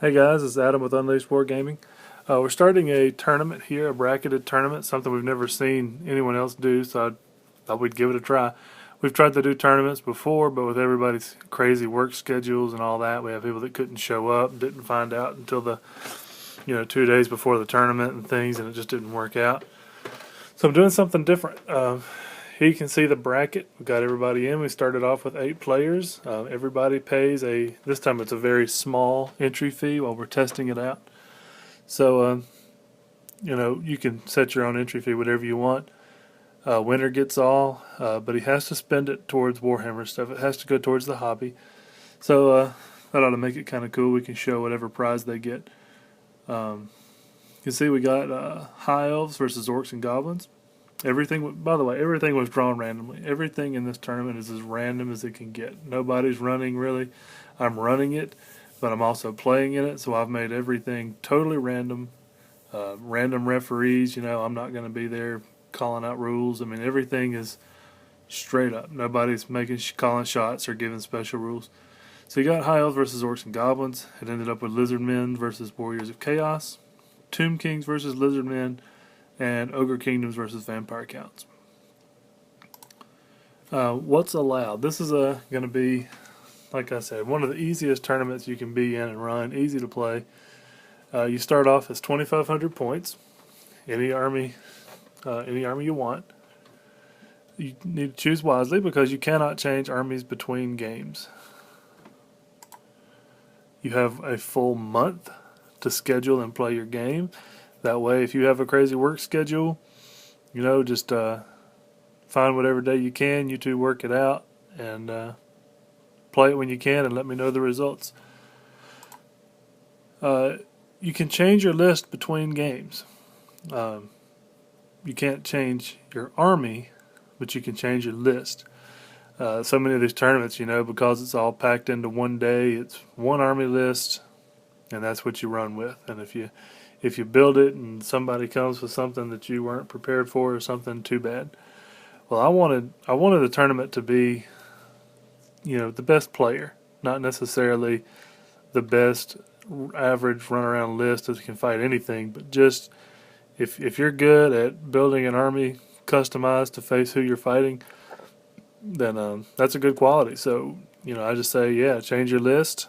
Hey guys, it's Adam with Unleashed Wargaming. We're starting a tournament here, a bracketed tournament, something we've never seen anyone else do, so I thought we'd give it a try. We've tried to do tournaments before, but with everybody's crazy work schedules and all that, we have people that couldn't show up, didn't find out until the 2 days before the tournament and things, and it just didn't work out. So I'm doing something different. Here you can see the bracket. We got everybody in. We started off with 8 players. Everybody pays this time it's a very small entry fee while we're testing it out. So, you can set your own entry fee, whatever you want. Winner gets all, but he has to spend it towards Warhammer stuff. It has to go towards the hobby. So, that ought to make it kind of cool. We can show whatever prize they get. You can see we got High Elves versus Orcs and Goblins. By the way, everything was drawn randomly. Everything in this tournament is as random as it can get. Nobody's running, really. I'm running it, but I'm also playing in it, so I've made everything totally random. Random referees, I'm not going to be there calling out rules. I mean, everything is straight up. Nobody's calling shots or giving special rules. So you got High Elves versus Orcs and Goblins. It ended up with Lizardmen versus Warriors of Chaos, Tomb Kings versus Lizardmen, and Ogre Kingdoms versus Vampire Counts. What's allowed? This is going to be, like I said, one of the easiest tournaments you can be in and run. Easy to play. You start off as 2,500 points. Any army you want. You need to choose wisely because you cannot change armies between games. You have a full month to schedule and play your game. That way, if you have a crazy work schedule, just find whatever day you can. You two work it out and play it when you can and let me know the results. You can change your list between games. You can't change your army, but you can change your list. So many of these tournaments, because it's all packed into one day, it's one army list, and that's what you run with. And if you build it and somebody comes with something that you weren't prepared for or something, too bad. Well, I wanted the tournament to be, the best player, not necessarily the best average run-around list that can fight anything, but just if you're good at building an army customized to face who you're fighting, then that's a good quality. So, I just say, change your list.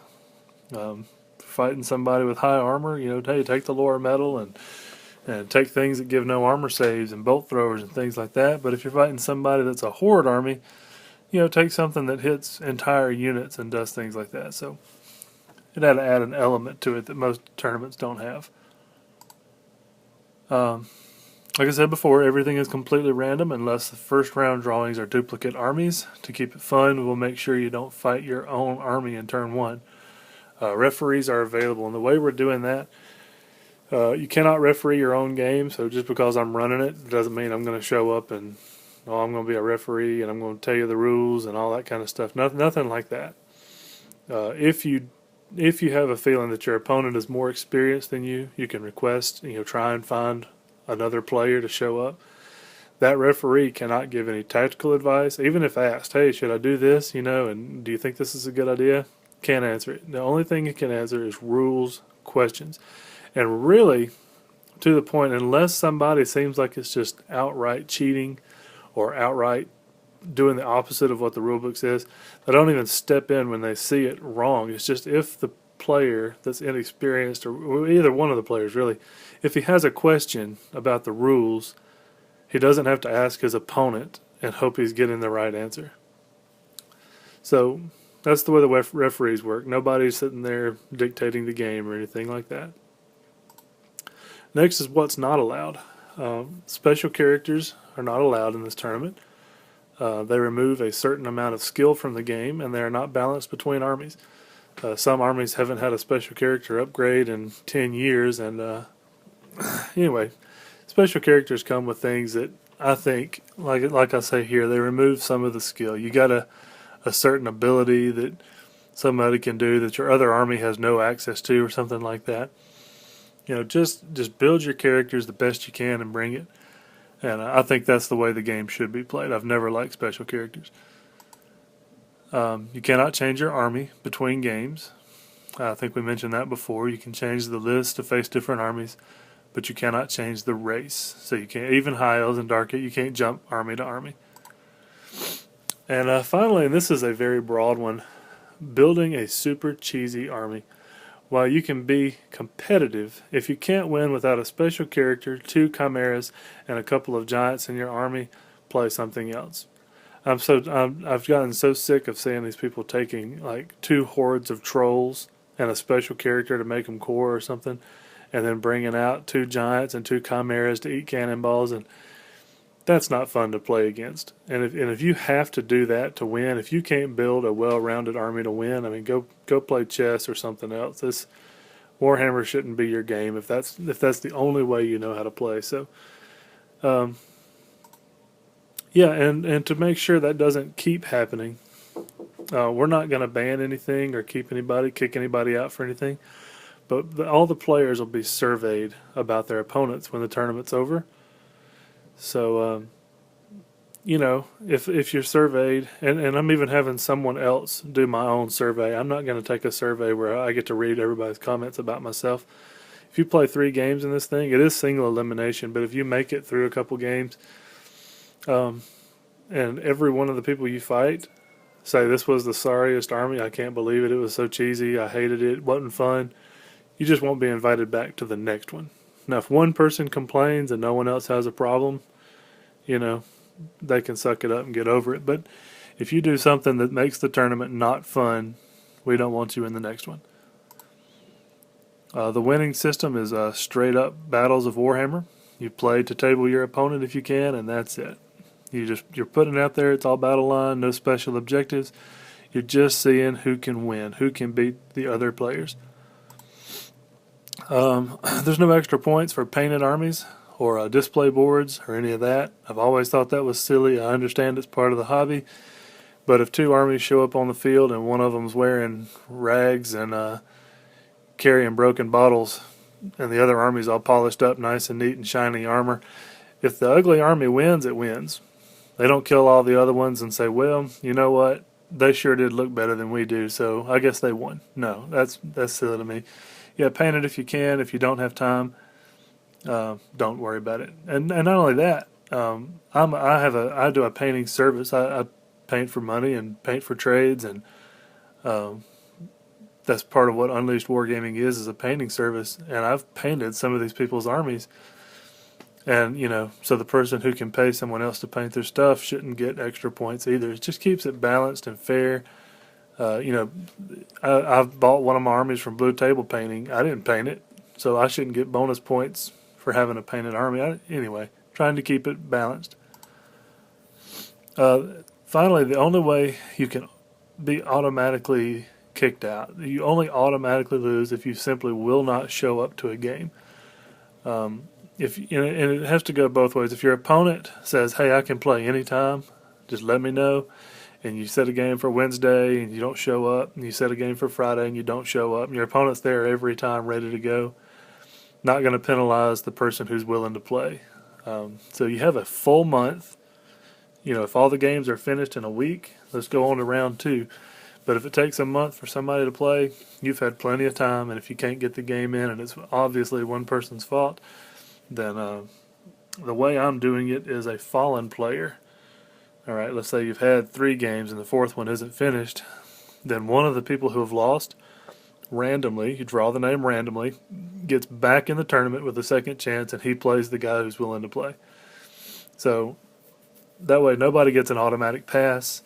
Fighting somebody with high armor, hey, take the lower metal and take things that give no armor saves and bolt throwers and things like that. But if you're fighting somebody that's a horde army, take something that hits entire units and does things like that. So it had to add an element to it that most tournaments don't have. Like I said before, everything is completely random unless the first round drawings are duplicate armies. To keep it fun, we'll make sure you don't fight your own army in turn 1. Referees are available, and the way we're doing that, you cannot referee your own game. So just because I'm running it doesn't mean I'm going to show up and I'm going to be a referee and I'm going to tell you the rules and all that kind of stuff. Nothing like that. If you have a feeling that your opponent is more experienced than you can request, try and find another player to show up. That referee cannot give any tactical advice, even if asked, hey, should I do this, and do you think this is a good idea? Can't answer it. The only thing it can answer is rules questions. And really, to the point, unless somebody seems like it's just outright cheating or outright doing the opposite of what the rulebook says, they don't even step in when they see it wrong. It's just if the player that's inexperienced, or either one of the players really, if he has a question about the rules, he doesn't have to ask his opponent and hope he's getting the right answer. So that's the way the referees work. Nobody's sitting there dictating the game or anything like that. Next is what's not allowed. Special characters are not allowed in this tournament. They remove a certain amount of skill from the game, and they are not balanced between armies. Some armies haven't had a special character upgrade in 10 years, and anyway, special characters come with things that I think, like I say here, they remove some of the skill. You got a certain ability that somebody can do that your other army has no access to or something like that. Just build your characters the best you can and bring it. And I think that's the way the game should be played. I've never liked special characters. You cannot change your army between games. I think we mentioned that before. You can change the list to face different armies, but you cannot change the race. So you can't, even high elves and dark elves, you can't jump army to army. And finally, and this is a very broad one, building a super cheesy army. While you can be competitive, if you can't win without a special character, 2 chimeras, and a couple of giants in your army, play something else. I've gotten so sick of seeing these people taking like 2 hordes of trolls and a special character to make them core or something, and then bringing out 2 giants and 2 chimeras to eat cannonballs, and that's not fun to play against. And if you have to do that to win, if you can't build a well-rounded army to win, I mean, go play chess or something else. This Warhammer shouldn't be your game if that's the only way you know how to play. So, yeah, and to make sure that doesn't keep happening, we're not going to ban anything or kick anybody out for anything. But all the players will be surveyed about their opponents when the tournament's over. So, you know, if you're surveyed, and I'm even having someone else do my own survey. I'm not going to take a survey where I get to read everybody's comments about myself. If you play 3 games in this thing, it is single elimination, but if you make it through a couple games, and every one of the people you fight say, this was the sorriest army, I can't believe it, it was so cheesy, I hated it, wasn't fun, you just won't be invited back to the next one. Now, if one person complains and no one else has a problem, you know, they can suck it up and get over it. But if you do something that makes the tournament not fun, we don't want you in the next one. The winning system is straight up Battles of Warhammer. You play to table your opponent if you can, and that's it. You're putting it out there. It's all battle line, no special objectives. You're just seeing who can win, who can beat the other players. There's no extra points for painted armies or display boards or any of that. I've always thought that was silly. I understand it's part of the hobby, but if 2 armies show up on the field and one of them's wearing rags and carrying broken bottles, and the other army's all polished up, nice and neat and shiny armor, if the ugly army wins, it wins. They don't kill all the other ones and say, well, you know what, they sure did look better than we do, so I guess they won. No, that's silly to me. Yeah, paint it if you can. If you don't have time, don't worry about it. And not only that, I do a painting service. I paint for money and paint for trades, and that's part of what Unleashed Wargaming is a painting service. And I've painted some of these people's armies, and you know, so the person who can pay someone else to paint their stuff shouldn't get extra points either. It just keeps it balanced and fair. You know, I've bought one of my armies from Blue Table Painting. I didn't paint it, so I shouldn't get bonus points for having a painted army. Anyway, trying to keep it balanced. Finally, the only way you can be automatically kicked out, you only automatically lose if you simply will not show up to a game. If you know, and it has to go both ways. If your opponent says, "Hey, I can play anytime, just let me know," and you set a game for Wednesday and you don't show up, and you set a game for Friday and you don't show up, and your opponent's there every time ready to go, not going to penalize the person who's willing to play. So you have a full month. You know, if all the games are finished in a week, let's go on to round 2. But if it takes a month for somebody to play, you've had plenty of time, and if you can't get the game in and it's obviously one person's fault, then the way I'm doing it is a fallen player. All right, let's say you've had 3 games and the 4th one isn't finished. Then one of the people who have lost, randomly, you draw the name randomly, gets back in the tournament with a second chance, and he plays the guy who's willing to play. So that way nobody gets an automatic pass.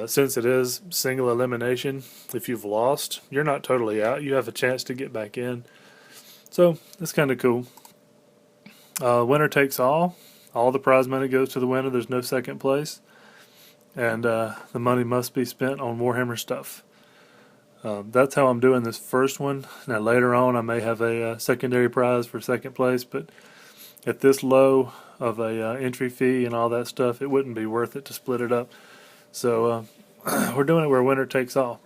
Since it is single elimination, if you've lost, you're not totally out. You have a chance to get back in. So it's kind of cool. Winner takes all. All the prize money goes to the winner. There's no second place. And the money must be spent on Warhammer stuff. That's how I'm doing this first one. Now later on I may have a secondary prize for second place, but at this low of a entry fee and all that stuff, it wouldn't be worth it to split it up. So we're doing it where winner takes all.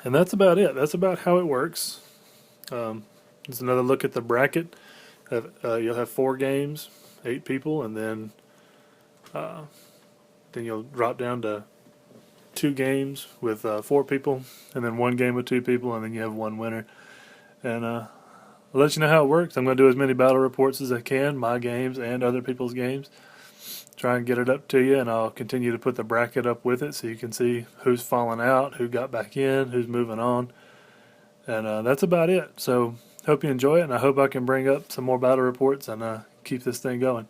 And that's about it. That's about how it works. There's another look at the bracket. You'll have 4 games, 8 people, and then you'll drop down to 2 games with 4 people, and then 1 game with 2 people, and then you have 1 winner. And I'll let you know how it works. I'm going to do as many battle reports as I can, my games and other people's games. Try and get it up to you, and I'll continue to put the bracket up with it so you can see who's fallen out, who got back in, who's moving on. And that's about it. So hope you enjoy it, and I hope I can bring up some more battle reports and keep this thing going.